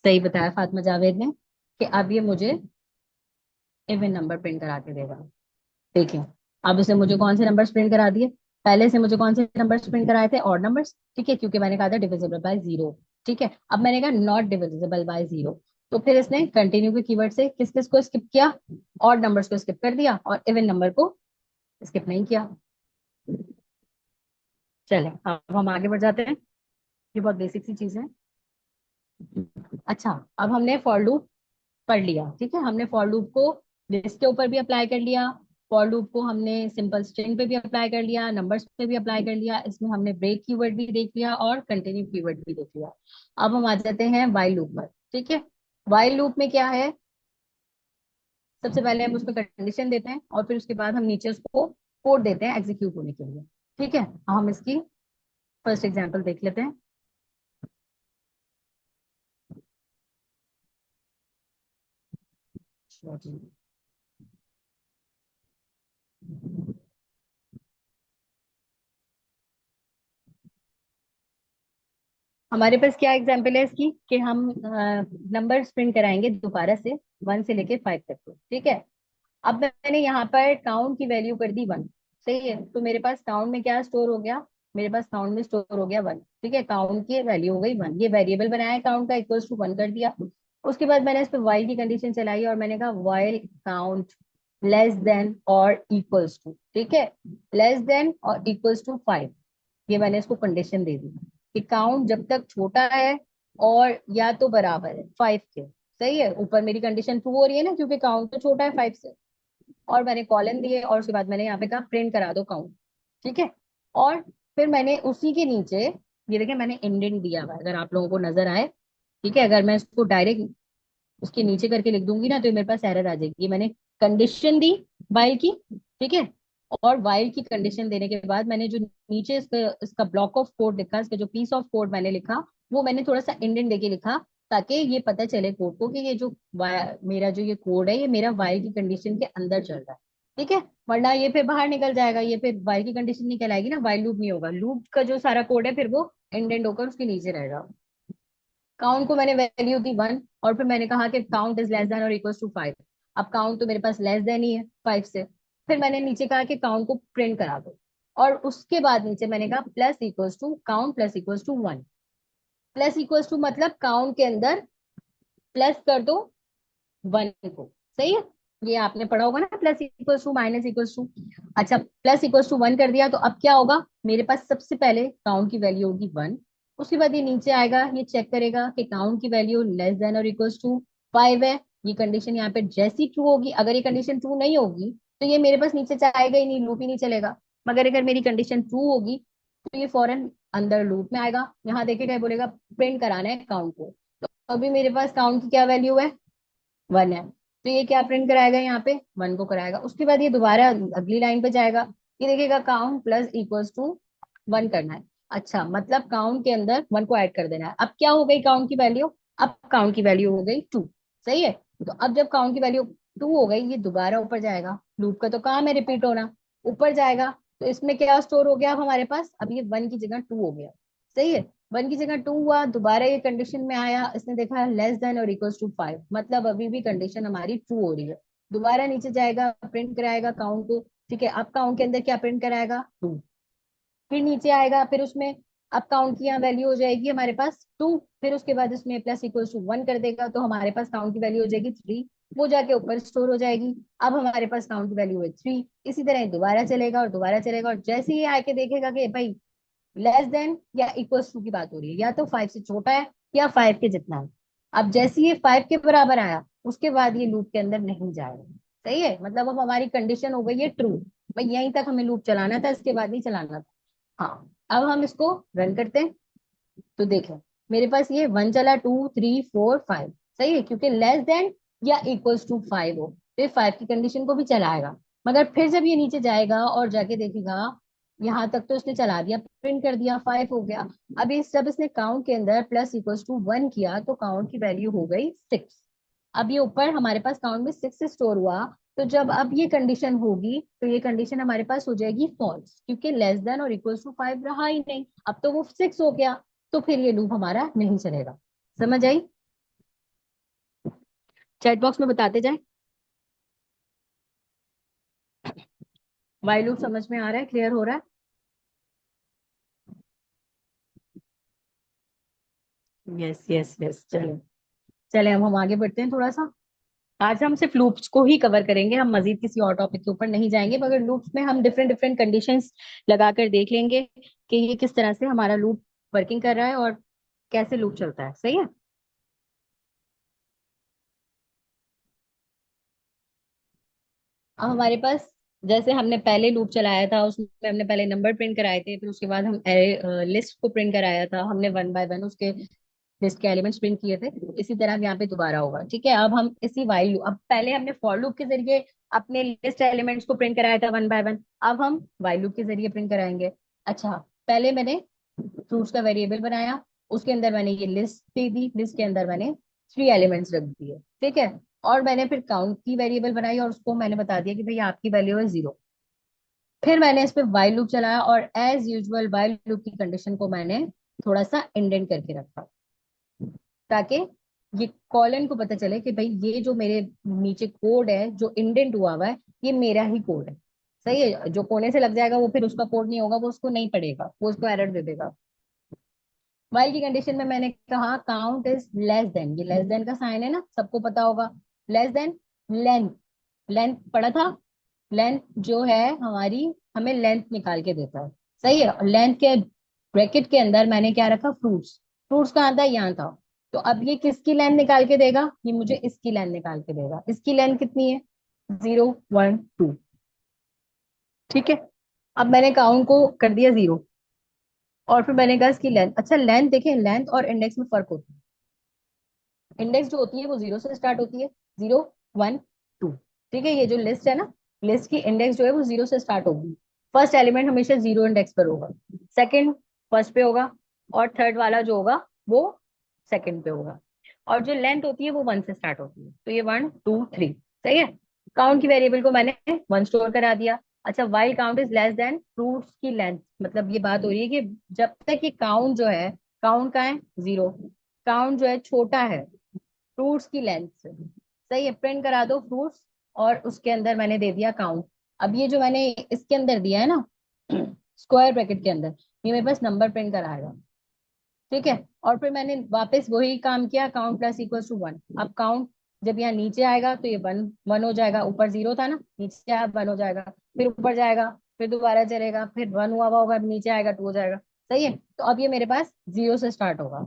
सही बताया फातिमा जावेद ने कि अब ये मुझे इवन नंबर प्रिंट करा के देगा। देखिए, अब इसने मुझे कौन से नंबर्स प्रिंट करा दिए, पहले से मुझे कौन से नंबर्स प्रिंट कराए थे, ऑड नंबर्स, ठीक है, क्योंकि मैंने कहा था डिविजिबल बाय 0, ठीक है। अब मैंने कहा नॉट डिविजिबल बाय 0, तो फिर इसने कंटिन्यू के कीवर्ड से किस किस को स्किप किया, ऑड नंबर्स को स्किप कर दिया और इवन नंबर को स्किप नहीं किया। चले, अब हम आगे बढ़ जाते हैं, ये बहुत बेसिक सी चीज है। अच्छा, अब हमने फॉर लूप पढ़ लिया, ठीक है, हमने फॉर लूप को लिस्ट के ऊपर भी अप्लाई कर लिया, फॉर लूप को हमने सिंपल स्ट्रिंग पे भी अप्लाई कर लिया, नंबर्स पे भी अप्लाई कर लिया, इसमें हमने ब्रेक कीवर्ड भी देख लिया और कंटिन्यू कीवर्ड भी देख लिया। अब हम आ जाते हैं व्हाइल लूप पर, ठीक है। व्हाइल लूप में क्या है, सबसे पहले हम उसमें कंडीशन देते हैं और फिर उसके बाद हम नीचे उसको कोड देते हैं एग्जीक्यूट होने के लिए, ठीक है। अब हम इसकी फर्स्ट एग्जाम्पल देख लेते हैं। हमारे पास क्या एग्जाम्पल है इसकी कि हम नंबर प्रिंट कराएंगे दोबारा से 1 से लेके 5 तक को, ठीक है। अब मैंने यहाँ पर काउंट की वैल्यू कर दी 1, सही है, तो मेरे पास काउंट में क्या स्टोर हो गया, मेरे पास काउंट में स्टोर हो गया 1, ठीक है, काउंट की वैल्यू हो गई 1, ये वेरिएबल बनाया काउंट का, इक्वल्स टू 1 कर दिया। उसके बाद मैंने इस पे वाइल की कंडीशन चलाई और मैंने कहा वाइल काउंट लेस देन और इक्वल्स टू, ठीक है, लेस देन और इक्वल्स टू 5, ये मैंने इसको कंडीशन दे दी कि काउंट जब तक छोटा है और या तो बराबर है 5 के, सही है, ऊपर मेरी कंडीशन ट्रू हो रही है ना क्योंकि काउंट तो छोटा है 5 से, और मैंने कॉलन दिए और उसके बाद मैंने यहाँ पे कहा प्रिंट करा दो काउंट, ठीक है। और फिर मैंने उसी के नीचे, ये देखिए मैंने इंडेंट दिया हुआ है, अगर आप लोगों को नजर आए, ठीक है, अगर मैं इसको डायरेक्ट उसके नीचे करके लिख दूंगी ना तो ये मेरे पास एरर आ जाएगी। मैंने कंडीशन दी वाइल की, ठीक है, और वाइल की कंडीशन देने के बाद मैंने जो नीचे इसका ब्लॉक ऑफ कोड लिखा, इसका जो पीस ऑफ कोड मैंने लिखा, वो मैंने थोड़ा सा इंडेंट देके लिखा, ताकि ये पता चले कोड को कि ये जो मेरा जो ये कोड है ये मेरा वाइल की कंडीशन के अंदर चल रहा है, ठीक है। वरना ये फिर बाहर निकल जाएगा, ये फिर वाइल की कंडीशन नहीं कहलाएगी ना, वाइल लूप नहीं होगा, लूप का जो सारा कोड है फिर वो इंडेंट होकर उसके नीचे रहेगा। काउंट को मैंने वैल्यू दी 1 और फिर मैंने कहा कि काउंट इज लेस देन और इक्वल्स टू 5। अब काउंट तो मेरे पास लेस देन ही है 5 से, फिर मैंने नीचे कहा कि काउंट को प्रिंट करा दो, और उसके बाद नीचे मैंने कहा plus equals to count plus equals to 1। Plus equals to मतलब काउंट के अंदर प्लस कर दो 1 को, सही है, ये आपने पढ़ा होगा ना, plus equals to minus equals to. अच्छा, प्लस इक्वल्स टू 1 कर दिया तो अब क्या होगा, मेरे पास सबसे पहले काउंट की वैल्यू होगी 1, उसके बाद ये नीचे आएगा, ये चेक करेगा कि काउंट की वैल्यू लेस देन और इक्वल्स टू 5 है, ये कंडीशन यहाँ पे जैसी ट्रू होगी, अगर ये कंडीशन ट्रू नहीं होगी तो ये मेरे पास नीचे जाएगा ही नहीं, लूप ही नहीं चलेगा, मगर अगर मेरी कंडीशन ट्रू होगी तो ये फौरन अंदर लूप में आएगा, यहाँ देखेगा, ये बोलेगा प्रिंट कराना है काउंट को, तो अभी मेरे पास काउंट की क्या वैल्यू है, 1 है, तो ये क्या प्रिंट कराएगा, यहाँ पे 1 को कराएगा। उसके बाद ये दोबारा अगली लाइन पे जाएगा, ये देखेगा count plus equals to one करना है। अच्छा, मतलब काउंट के अंदर वन को ऐड कर देना है। अब क्या हो गई काउंट की वैल्यू? अब काउंट की वैल्यू हो गई 2। सही है। तो अब जब काउंट की वैल्यू 2 हो गई, ये दोबारा ऊपर जाएगा। लूप का तो काम है रिपीट होना, ऊपर जाएगा। तो इसमें क्या स्टोर हो गया अब हमारे पास? अब ये वन की जगह 2 हो गया। सही है। वन की जगह 2 हुआ, दोबारा ये कंडीशन में आया, इसने देखा लेस देन और इक्वल्स टू 5, मतलब अभी भी कंडीशन हमारी ट्रू हो रही है। दोबारा नीचे जाएगा, प्रिंट कराएगा काउंट को। ठीक है, अब काउंट के अंदर क्या प्रिंट कराएगा? 2। फिर नीचे आएगा, फिर उसमें अब काउंट की यहाँ वैल्यू हो जाएगी हमारे पास 2। फिर उसके बाद इसमें प्लस इक्वल्स टू 1 कर देगा, तो हमारे पास काउंट की वैल्यू हो जाएगी 3। वो जाके ऊपर स्टोर हो जाएगी। अब हमारे पास काउंट की वैल्यू है 3। इसी तरह ये दोबारा चलेगा और दोबारा चलेगा, और जैसे ही आके देखेगा कि भाई लेस देन या इक्वल्स टू की बात हो रही है, या तो 5 से छोटा है या 5 के जितना है। अब जैसे ये 5 के बराबर आया, उसके बाद ये लूप के अंदर नहीं जाएगा। सही है, मतलब अब हमारी कंडीशन हो गई है ट्रू। भाई यहीं तक हमें लूप चलाना था, इसके बाद नहीं चलाना था। हाँ, अब हम इसको रन करते हैं। तो देखें, मेरे पास ये 1 चला, 2 3 4 5। सही है, क्योंकि लेस देन या इक्वल्स टू 5 हो तो ये 5 की कंडीशन को भी चलाएगा। मगर फिर जब ये नीचे जाएगा और जाके देखेगा, यहाँ तक तो इसने चला दिया, प्रिंट कर दिया, 5 हो गया। अब इस जब इसने काउंट के अंदर प्लस इक्वल्स टू 1 किया, तो काउंट की वैल्यू हो गई 6। अब ये ऊपर हमारे पास काउंट में 6 स्टोर हुआ। तो जब अब ये कंडीशन होगी, तो ये कंडीशन हमारे पास हो जाएगी फॉल्स, क्योंकि लेस देन और इक्वल्स टू 5 रहा ही नहीं, अब तो वो 6 हो गया। तो फिर ये लूप हमारा नहीं चलेगा। समझ आई? चैट बॉक्स में बताते जाए। वाई लूप समझ में आ रहा है? क्लियर हो रहा है? यस यस यस, चलो। चले, अब हम आगे बढ़ते हैं थोड़ा सा। आज हम सिर्फ लूप्स को ही कवर करेंगे, हम मजीद किसी और टॉपिक के ऊपर नहीं जाएंगे, मगर लूप्स में हम डिफरेंट डिफरेंट कंडीशंस लगाकर देख लेंगे कि ये किस तरह से हमारा लूप वर्किंग कर रहा है और कैसे लूप चलता है। सही है। अब हमारे पास, जैसे हमने पहले लूप चलाया था, उसमें हमने पहले नंबर प्रिंट कराए थे, फिर उसके बाद हम लिस्ट को प्रिंट कराया था, हमने वन बाय वन उसके लिस्ट के एलिमेंट्स प्रिंट किए थे। इसी तरह अब यहाँ पे दोबारा होगा। ठीक है, अब हम इसी वाइल लूप, अब पहले हमने फॉर लूप के जरिए अपने लिस्ट एलिमेंट्स को प्रिंट कराया था वन बाय वन, अब हम वाइल लूप के जरिए प्रिंट कराएंगे। अच्छा, पहले मैंने फ्रूट्स का वेरिएबल बनाया, उसके अंदर मैंने ये लिस्ट दे दी, लिस्ट के अंदर मैंने 3 एलिमेंट्स रख दिए। ठीक है, और मैंने फिर काउंट की वेरिएबल बनाई और उसको मैंने बता दिया कि भाई आपकी वैल्यू है 0। फिर मैंने इस पे वाइल लूप चलाया और एज यूजुअल वाइल लूप की कंडीशन को मैंने थोड़ा सा इंडेंट करके रखा, ताकि ये कॉलन को पता चले कि भाई ये जो मेरे नीचे कोड है जो इंडेंट हुआ हुआ है, ये मेरा ही कोड है। सही है, जो कोने से लग जाएगा वो फिर उसका कोड नहीं होगा, वो उसको नहीं पढ़ेगा, वो उसको एरर दे देगा। वाइल की कंडीशन में मैंने कहा काउंट इज लेस देन, ये लेस देन का साइन है ना, सबको पता होगा। लेस देन लेंथ, लेंथ पढ़ा था। लेंथ जो है हमारी, हमें लेंथ निकाल के देता है। सही है, लेंथ के ब्रैकेट के अंदर मैंने क्या रखा? फ्रूट्स। फ्रूट्स कहाँ था? यहाँ था। तो अब ये किसकी लेंथ निकाल के देगा? ये मुझे इसकी लेंथ निकाल के देगा। इसकी लेंथ कितनी है? 0 1 2। ठीक है, अब मैंने काउंट को कर दिया 0, और फिर मैंने कहा इसकी लेंथ। अच्छा, लेंथ देखें, लेंथ और इंडेक्स में फर्क होता है। इंडेक्स जो होती है वो 0 से स्टार्ट होती है, 0 1 2। ठीक है, ये जो लिस्ट है ना, लिस्ट की इंडेक्स जो है वो 0 से स्टार्ट होगी। फर्स्ट एलिमेंट हमेशा 0 इंडेक्स पर होगा, सेकंड फर्स्ट पे होगा, और थर्ड वाला जो होगा वो सेकंड पे होगा। और जो लेंथ होती है वो 1 से स्टार्ट होती है, तो ये 1 2 3। सही है। काउंट की वेरिएबल को मैंने 1 स्टोर करा दिया। अच्छा, while count is less than fruits की लेंथ, मतलब ये बात हो रही है कि जब तक ये काउंट जो है, काउंट का है 0, काउंट जो है छोटा है फ्रूट्स की लेंथ से। सही है, प्रिंट करा दो फ्रूट्स, और उसके अंदर मैंने दे दिया काउंट। अब ये जो मैंने इसके अंदर दिया है ना, स्क्वायर ब्रैकेट के अंदर, ये मेरे पास नंबर प्रिंट कराएगा। ठीक है, और फिर मैंने वापस वही काम किया, काउंट प्लस इक्वल्स टू 1। अब काउंट जब यहाँ नीचे आएगा तो ये 1 1 हो जाएगा, ऊपर 0 था ना, नीचे आया 1 हो जाएगा, फिर ऊपर जाएगा, फिर दोबारा चलेगा, फिर 1 हुआ होगा, अब नीचे आएगा 2 हो जाएगा। सही है, तो अब ये मेरे पास 0 से स्टार्ट होगा।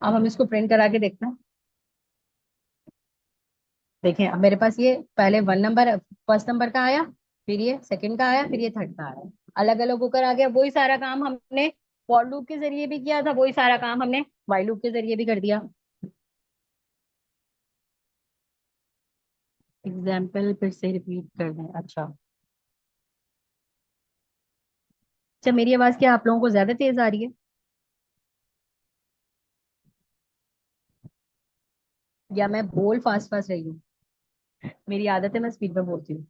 अब हम इसको प्रिंट करा के देखते हैं। देखें, अब मेरे पास ये पहले 1 नंबर, फर्स्ट नंबर का आया, फिर ये सेकंड का आया, फिर ये थर्ड का आया, अलग अलग होकर आ गया। वही सारा काम हमने फॉर लूप के जरिए भी किया था, वही सारा काम हमने व्हाइल लूप के जरिए भी कर दिया। एग्जाम्पल फिर से रिपीट कर दें? अच्छा, अच्छा, मेरी आवाज क्या आप लोगों को ज्यादा तेज आ रही है, या मैं बोल फास्ट फास्ट रही हूँ? मेरी आदत है, मैं स्पीड में बोलती हूँ।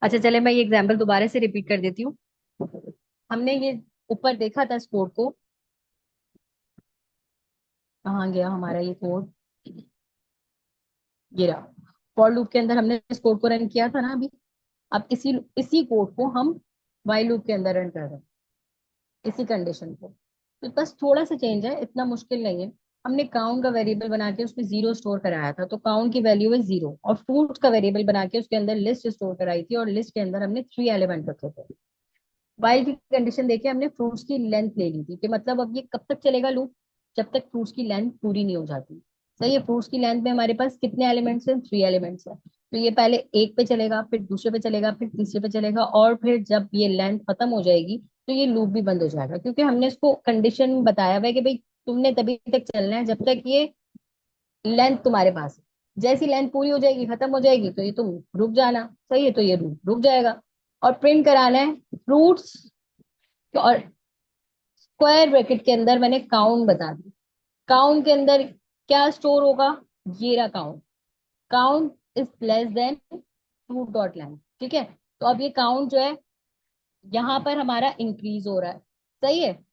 अच्छा चले, मैं ये एग्जाम्पल दोबारा से रिपीट कर देती हूँ। हमने ये ऊपर देखा था इस कोड को। कहाँ गया हमारा ये कोड? ये रहा। फॉर लूप के अंदर हमने इस कोड को रन किया था ना अभी। अब इसी इसी कोड को हम व्हाइल लूप के अंदर रन कर रहे हैं, इसी कंडीशन को। तो बस थोड़ा सा चेंज है, इतना मुश्किल नहीं है। हमने काउंट का वेरिएबल बना के उसमें जीरो स्टोर कराया था, तो काउंट की वैल्यू है जीरो। और फ्रूट्स का वेरिएबल बना के उसके अंदर लिस्ट स्टोर कराई थी, और लिस्ट के अंदर हमने थ्री एलिमेंट रखे थे। वाइल की कंडीशन देके हमने फ्रूट्स की लेंथ ले ली थी, कि मतलब अब ये कब तक चलेगा लूप? जब तक फ्रूट्स की लेंथ पूरी नहीं हो जाती। सही है। फ्रूट्स की लेंथ में हमारे पास कितने एलिमेंट्स हैं? थ्री एलिमेंट्स हैं। तो ये पहले एक पे चलेगा, फिर दूसरे पे चलेगा, फिर तीसरे पे चलेगा, और फिर जब ये लेंथ खत्म हो जाएगी तो ये लूप भी बंद हो जाएगा, क्योंकि हमने इसको कंडीशन बताया हुआ है कि भाई तुमने तभी तक चलना है जब तक ये लेंथ तुम्हारे पास है। जैसी लेंथ पूरी हो जाएगी, खत्म हो जाएगी, तो ये तुम रुक जाना। सही है, तो ये रुक जाएगा। और प्रिंट कराना है फ्रूट्स। और स्क्वायर ब्रैकेट के अंदर मैंने काउंट बता दी। काउंट के अंदर क्या स्टोर होगा? ये रहा count. Count is less than fruit dot length. ठीक है। तो अब ये काउंट जो है, यहाँ पर हमारा इंक्रीज हो रहा है। सही है।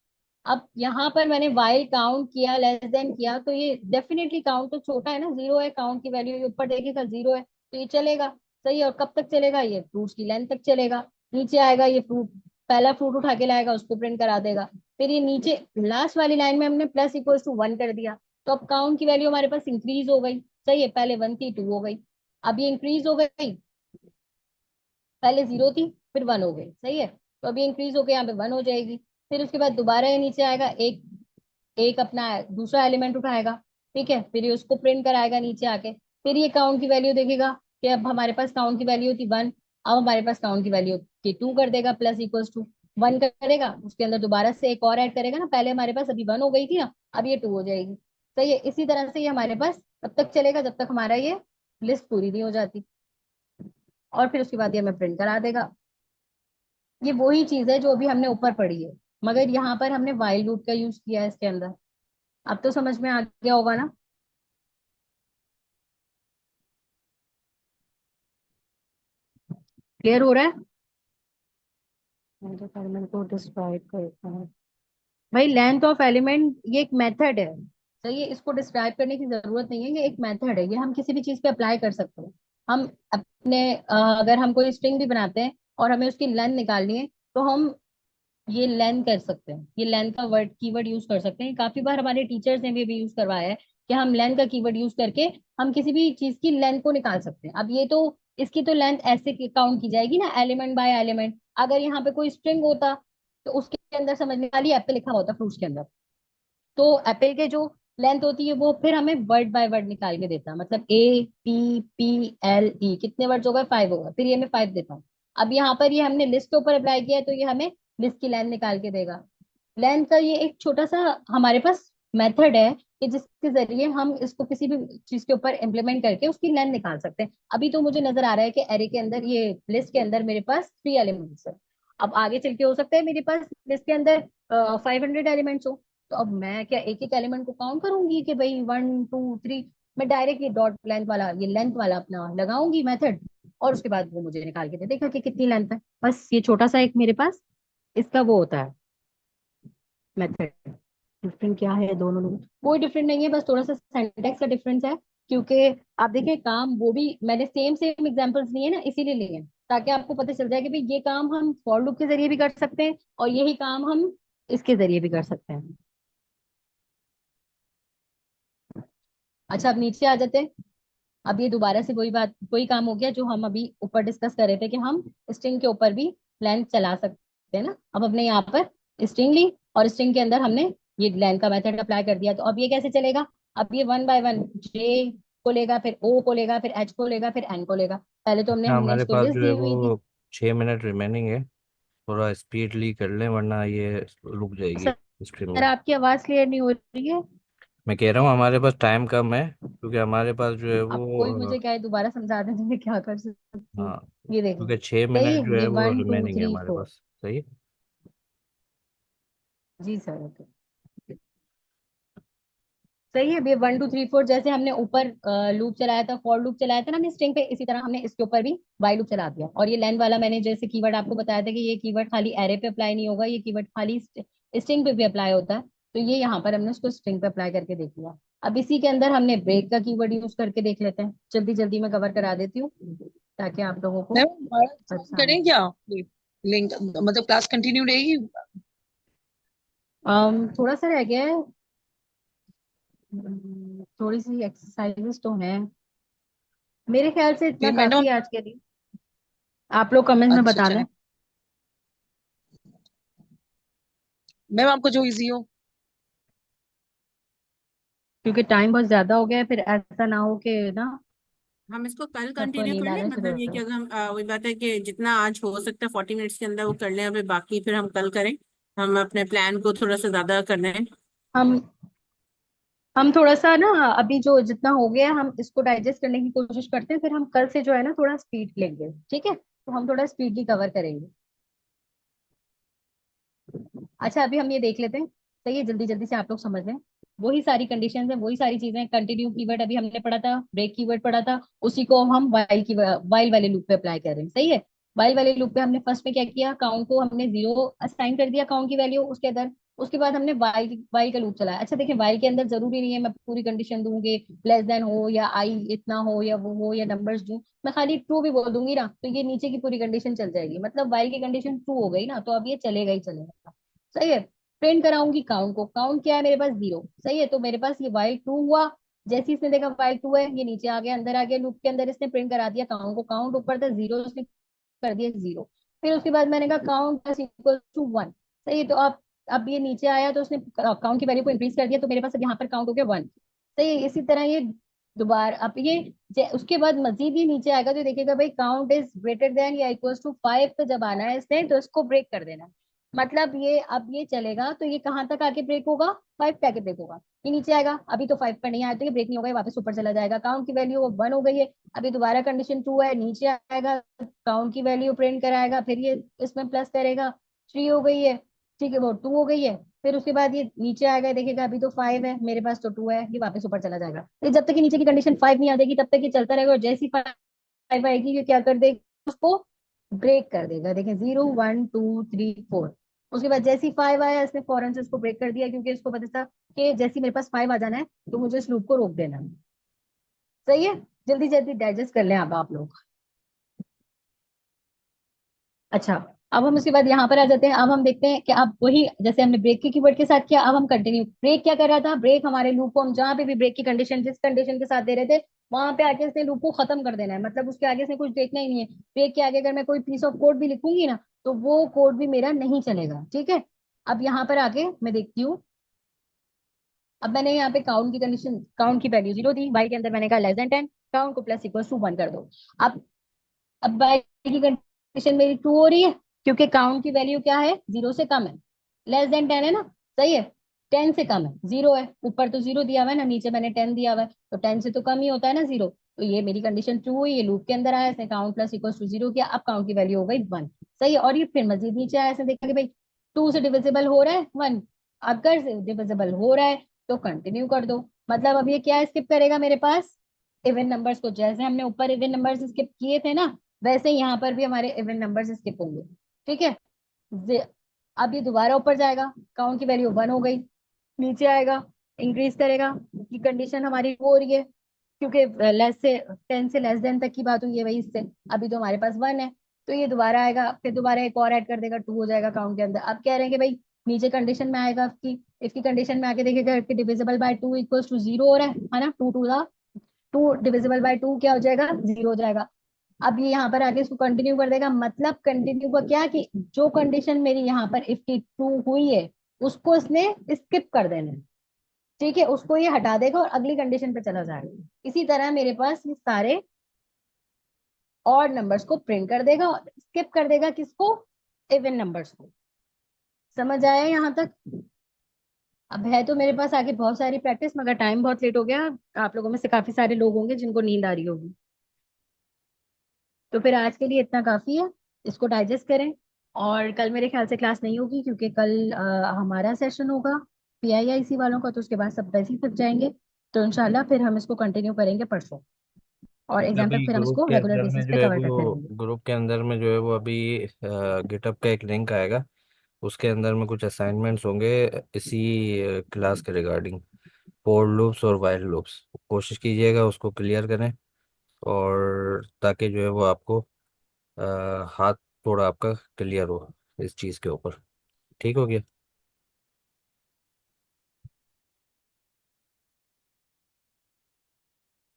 अब यहाँ पर मैंने वाइल काउंट किया, लेस देन किया, तो ये डेफिनेटली काउंट तो छोटा है ना, जीरो है काउंट की वैल्यू, ये ऊपर देखेगा जीरो है, तो ये चलेगा। सही है। और कब तक चलेगा? ये फ्रूट्स की लेंथ तक चलेगा। नीचे आएगा, ये फ्रूट, पहला फ्रूट उठा के लाएगा, उसको प्रिंट करा देगा। फिर ये नीचे लास्ट वाली लाइन में हमने प्लस इक्वल टू वन कर दिया, तो अब काउंट की वैल्यू हमारे पास इंक्रीज हो गई। सही है। पहले वन थी, टू हो गई। अब ये इंक्रीज हो गई। पहले जीरो थी, फिर वन हो गई। सही है। तो अभी इंक्रीज होके यहाँ पे वन हो जाएगी। फिर उसके बाद दोबारा ये नीचे आएगा, एक एक अपना दूसरा एलिमेंट उठाएगा। ठीक है। फिर ये उसको प्रिंट कराएगा नीचे आके। फिर ये काउंट की वैल्यू देखेगा कि अब हमारे पास काउंट की वैल्यू थी वन, अब हमारे पास काउंट की वैल्यू की टू कर देगा, प्लस इक्वल्स टू वन करेगा। उसके अंदर दोबारा से एक और ऐड करेगा ना, पहले हमारे पास अभी वन हो गई थी ना, अब ये टू हो जाएगी। सही है। इसी तरह से ये हमारे पास तब तक चलेगा जब तक हमारा ये लिस्ट पूरी नहीं हो जाती। और फिर उसके बाद ये हमें प्रिंट करा देगा। ये वही चीज है जो अभी हमने ऊपर पढ़ी है, मगर यहाँ पर हमने वाइल लूप का यूज किया है इसके अंदर। अब तो समझ में आ गया होगा ना? क्लियर हो रहा है? एलिमेंट को डिस्क्राइब करता है। भाई लेंथ ऑफ एलिमेंट ये एक मेथड है। सही है। इसको डिस्क्राइब करने की जरूरत नहीं है, ये एक मेथड है, ये हम किसी भी चीज पे अप्लाई कर सकते हैं। हम अपने अगर हम कोई स्ट्रिंग भी बनाते हैं और हमें उसकी लेंथ निकालनी है, तो हम ये लेंथ कर सकते हैं, ये लेंथ का वर्ड कीवर्ड यूज कर सकते हैं। काफी बार हमारे टीचर्स ने भी यूज करवाया है कि हम लेंथ का कीवर्ड यूज करके हम किसी भी चीज की लेंथ को निकाल सकते हैं। अब ये तो इसकी तो लेंथ ऐसे काउंट की जाएगी ना, एलिमेंट बाय एलिमेंट। अगर यहाँ पे कोई स्ट्रिंग होता तो उसके अंदर समझ में खाली एप्पल लिखा होता फ्रूट्स के अंदर, तो एप्पल के जो लेंथ होती है वो फिर हमें वर्ड बाय वर्ड निकाल के देता है। मतलब APPLE कितने वर्ड्स हो गए? फाइव हो गए, फिर ये मैं फाइव देता हूँ। अब यहाँ पर ये हमने लिस्ट के ऊपर अप्लाई किया है, तो ये हमें लिस्ट की लेंथ निकाल के देगा। लेंथ का ये एक छोटा सा हमारे पास मेथड है कि जिसके जरिए हम इसको किसी भी चीज के ऊपर इम्प्लीमेंट करके उसकी लेंथ निकाल सकते हैं। अभी तो मुझे नजर आ रहा है कि एरे के अंदर, ये लिस्ट के अंदर मेरे पास थ्री एलिमेंट्स है। अब आगे चल के हो सकता है मेरे पास लिस्ट के अंदर 500 एलिमेंट्स हो। तो अब मैं क्या एक एक एलिमेंट को काउंट करूंगी कि भाई वन टू थ्री? मैं डायरेक्ट ये डॉट लेंथ वाला, ये लेंथ वाला अपना लगाऊंगी मेथड, और उसके बाद वो मुझे निकाल के दे देगा कि कितनी लेंथ है। बस ये छोटा सा एक मेरे पास इसका वो होता है मेथड। डिफरेंट क्या है दोनों में? कोई डिफरेंट नहीं है, बस थोड़ा सा सिंटेक्स का डिफरेंस है। क्योंकि आप देखिए काम वो भी मैंने सेम सेम एग्जांपल्स लिए ना, इसीलिए लिए हैं ताकि आपको पता चल जाए कि भाई ये काम हम फॉर लूप के जरिए भी कर सकते हैं, और यही काम हम इसके जरिए भी कर सकते हैं। अच्छा, अब नीचे आ जाते हैं। अब ये दोबारा से वही बात, वही काम हो गया जो हम अभी ऊपर डिस्कस कर रहे थे कि हम स्ट्रिंग के ऊपर भी लेंथ चला सकते हैं ना। अब हमने यहाँ पर स्ट्रिंग ली, और स्ट्रिंग के अंदर हमने ये लेंथ का मेथड अप्लाई कर दिया, तो अब ये कैसे चलेगा? अब ये वन बाय वन जे को लेगा, फिर ओ को लेगा, फिर एच को लेगा, फिर एन को लेगा। पहले तो हाँ, हमने हमारे इसको पास लिस्ट जो है दी हुई थी। वो 6 मिनट रिमेनिंग है। थोड़ा स्पीडली कर लें वरना ये रुक जाएगी सर स्ट्रीमिंग। आपकी आवाज क्लियर नहीं हो रही है। मैं कह रहा हूँ हमारे पास टाइम कम है क्योंकि हमारे पास जो है अब कोई वो मुझे क्या है, दोबारा समझा दें तो मैं क्या कर सकती हूँ? हाँ, ये देखो। क्योंकि छः सही मिनट है, जो है ये वो वन टू रिमेनिंग है थ्री हमारे फोर पास। सही है। जी सर, ओके। सही है। अभी 1 2 3 4 जैसे हमने ऊपर लूप चलाया था, फॉर लूप चलाया था ना हमने स्ट्रिंग पे, इसी तरह हमने इसके ऊपर भी वाइल लूप चला दिया। और ये लेन वाला मैंने जैसे कीवर्ड आपको बताया था कि ये कीवर्ड खाली एरे पे अप्लाई नहीं होगा, ये कीवर्ड खाली स्ट्रिंग पे भी अप्लाई होता है। तो ये यहाँ पर हमने उसको स्ट्रिंग पे अप्लाई करके देख लिया। अब इसी के अंदर हमने ब्रेक का कीवर्ड यूज करके देख लेते हैं। जल्दी जल्दी मैं कवर करा देती हूँ ताकि आप लोगों को मैम हमारा ज्वाइन आसानी करें हो। क्या? लिंक मतलब क्लास कंटिन्यू रहेगी? थोड़ा सा रह गया है। थोड़ी सी एक्सरसाइजेस तो हैं, मेरे ख्याल से इतना फिर मैडम। काफी है आज के लिए। आप लोग कमेंट्स में अच्छा बता दें, चले मैम, आपको जो इजी हो। क्योंकि टाइम बहुत ज्यादा हो गया है, फिर ऐसा ना हो कि ना हम इसको कल सबको कंटिन्यू नींद कर लें, आना शुरू मतलब हो ये कि जाए। अगर हम वही बात है कि जितना आज हो सकता है 40 मिनट्स के अंदर वो कर लें, अभी बाकी फिर हम कल करें। हम अपने प्लान को थोड़ा सा ज्यादा कर रहे हैं। हम हम थोड़ा सा ना अभी जो जितना हो गया है, हम इसको डाइजेस्ट करने की कोशिश करते हैं, फिर हम कल से जो है ना थोड़ा स्पीड लेंगे, ठीक है? तो हम थोड़ा स्पीडली कवर करेंगे। अच्छा, अभी हम ये देख लेते हैं। सही है, जल्दी जल्दी से आप लोग समझ लें। वही सारी कंडीशंस है, वही सारी चीजें। कंटिन्यू कीवर्ड अभी हमने पढ़ा था, ब्रेक कीवर्ड पढ़ा था, उसी को हम वाइल वाले लूप पे अप्लाई कर रहे हैं। सही है। वाइल वाले लूप पे हमने फर्स्ट में क्या किया, काउंट को हमने 0 असाइन कर दिया, काउंट की वैल्यू उसके अंदर। उसके बाद हमने वाइल का लूप चलाया। अच्छा देखिए, वाइल के अंदर जरूरी नहीं है मैं पूरी कंडीशन दूंगी, लेस देन हो या आई इतना हो या वो हो या नंबर्स दूं। मैं खाली ट्रू भी बोल दूंगी ना, तो ये नीचे की पूरी कंडीशन चल जाएगी। मतलब वाइल की कंडीशन ट्रू हो गई ना, तो अब ये चलेगा ही चलेगा। सही है। प्रिंट कराऊंगी काउंट को, काउंट क्या है मेरे पास 0। सही है, तो मेरे पास ये वाइल ट्रू हुआ। जैसे ही इसने देखा वाइल ट्रू है, ये नीचे आ गया, अंदर आ गया लूप के अंदर, इसने प्रिंट करा दिया काउंट को। काउंट ऊपर था 0, इसने कर दिया 0। फिर उसके बाद मैंने कहा काउंट प्लस इक्वल टू 1। सही है, तो अब ये नीचे आया तो उसने काउंट की वैल्यू को इंक्रीज कर दिया, तो मेरे पास अब यहाँ पर काउंट हो गया 1। सही है, इसी तरह ये दोबारा अब ये उसके बाद मजीद ही नीचे आएगा तो देखिएगा भाई काउंट इज ग्रेटर देन या इक्वल्स टू 5 पे जब आना है इसने, तो इसको ब्रेक कर देना है। मतलब ये अब ये चलेगा तो ये कहाँ तक आके ब्रेक होगा, 5 पे आके ब्रेक होगा। ये नीचे आएगा, अभी तो 5 पर नहीं आया तो ये ब्रेक नहीं होगा, ये वापस ऊपर चला जाएगा। काउंट की वैल्यू वो 1 हो गई है, अभी दोबारा कंडीशन 2 है, नीचे आएगा, काउंट की वैल्यू प्रिंट कराएगा, फिर ये इसमें प्लस करेगा, 3 हो गई है, ठीक है वो 2 हो गई है। फिर उसके बाद ये नीचे आएगा, देखिएगा अभी तो 5 है मेरे पास, तो 2 है, ये वापस ऊपर चला जाएगा। तो जब तक ये नीचे की कंडीशन 5 नहीं आ जाएगी तब तक ये चलता रहेगा। और जैसी 5 आएगी ये क्या कर देगा, उसको ब्रेक कर देगा। देखें 0 1 2 3 4। उसके बाद जैसी 5 आया इसने फौरन से उसको ब्रेक कर दिया, क्योंकि इसको पता था कि जैसे ही मेरे पास 5 आ जाना है तो मुझे इस लूप को रोक देना है। सही है, जल्दी जल्दी डाइजेस्ट कर लें अब आप लोग। अच्छा, अब हम उसके बाद यहाँ पर आ जाते हैं। अब हम देखते हैं कि अब वही जैसे हमने ब्रेक के कीवर्ड के साथ किया, अब हम कंटिन्यू। ब्रेक क्या कर रहा था, ब्रेक हमारे लूप को हम जहाँ पे भी ब्रेक की कंडीशन जिस कंडीशन के साथ दे रहे थे वहां पे आके इसने लूप को खत्म कर देना है। मतलब उसके आगे से कुछ देखना ही नहीं है। ब्रेक के आगे अगर मैं कोई पीस ऑफ कोड भी लिखूंगी ना तो वो कोड भी मेरा नहीं चलेगा, ठीक है? अब यहाँ पर आके मैं देखती हूँ। अब मैंने यहाँ पे काउंट की कंडीशन, काउंट की वैल्यू 0 थी, वाई के अंदर मैंने कहा लेस देन 10, काउंट को प्लस इक्वल टू 1 कर दो। अब अब वाई की कंडीशन मेरी ट्रू हो रही है, क्योंकि काउंट की वैल्यू क्या है, 0 से कम है, लेस देन 10 है ना। सही है, 10 से कम है, 0 है, ऊपर तो 0 दिया हुआ है ना, नीचे मैंने 10 दिया हुआ है, तो 10 से तो कम ही होता है ना 0। तो ये मेरी कंडीशन ट्रू हुई, ये लूप के अंदर आया, इसने काउंट प्लस इक्वल टू 0 किया, अब काउंट की वैल्यू हो गई 1। सही है, और ये फिर मजीद नीचे आया, इसने देखा कि भाई 2 से डिविजिबल हो रहा है 1, अगर से डिविजिबल हो रहा है तो कंटिन्यू कर दो। मतलब अब ये क्या स्किप करेगा मेरे पास, इवन नंबर्स को। जैसे हमने ऊपर इवन नंबर्स स्किप किए थे ना, वैसे यहाँ पर भी हमारे इवन नंबर्स स्किप होंगे, ठीक है? जे- अब ये दोबारा ऊपर जाएगा, काउंट की वैल्यू 1 हो गई, नीचे आएगा, इंक्रीज करेगा, की कंडीशन हमारी वो हो रही है, क्योंकि लेस से 10 से लेस देन तक की बात हुई है भाई इससे। अभी तो हमारे पास 1 है, तो ये दोबारा आएगा, फिर दोबारा एक और ऐड कर देगा, 2 हो जाएगा काउंट के अंदर। अब कह रहे हैं कि भाई नीचे कंडीशन में आएगा इसकी, इसकी कंडीशन में आके देखेगा कि डिविजिबल बाय 2 इक्वल्स टू 0 हो रहा है ना, 2 2 2 डिविजिबल बाय 2 क्या हो जाएगा, 0 हो जाएगा। अब ये यहाँ पर आके इसको कंटिन्यू कर देगा। मतलब कंटिन्यू का क्या कि जो कंडीशन मेरी यहाँ पर इफ की ट्रू हुई है उसको इसने स्किप कर देना है, ठीक है? उसको ये हटा देगा और अगली कंडीशन पे चला जाएगा। इसी तरह मेरे पास ये सारे और नंबर्स को प्रिंट कर देगा और स्किप कर देगा किसको, इवन नंबर्स को। समझ आया यहाँ तक? अब है तो मेरे पास आगे बहुत सारी प्रैक्टिस, मगर टाइम बहुत लेट हो गया। आप लोगों में से काफी सारे लोग होंगे जिनको नींद आ रही होगी, तो फिर आज के लिए इतना काफी है, इसको डाइजेस्ट करें। और कल मेरे ख्याल से क्लास नहीं होगी, क्योंकि कल हमारा सेशन होगा PIIC वालों का, तो उसके बाद सब वैसे ही थक जाएंगे। तो इंशाल्लाह फिर हम इसको कंटिन्यू करेंगे परसों, और एग्जाम अभी तक फिर हम ग्रुप इसको के रेगुलर अंदर में बेसिस जो पे है कवर करते वो रहेंगे। ग्रुप के अंदर में जो है वो अभी गिटअप का एक लिंक आएगा। उसके अंदर में कुछ असाइनमेंट्स होंगे इसी क्लास के रिगार्डिंग, फॉर लूप्स और वाइल लूप्स। कोशिश कीजिएगा उसको क्लियर करें, और ताकि जो है वो आपको हाथ थोड़ा आपका क्लियर हो इस चीज़ के ऊपर। ठीक हो गया?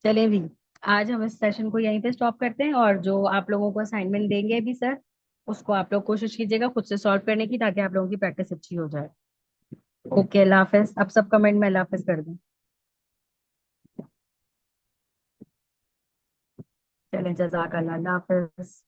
चलिए भी, आज हम इस सेशन को यहीं पे स्टॉप करते हैं, और जो आप लोगों को असाइनमेंट देंगे भी सर, उसको आप लोग कोशिश कीजिएगा खुद से सॉल्व करने की, ताकि आप लोगों की प्रैक्टिस अच्छी हो जाए। ओके, अल्लाह हाफिज। अब सब कमेंट में अल्लाह हाफिज कर दें। चलें, जजाक अल्लाह, अल्लाह हाफिज।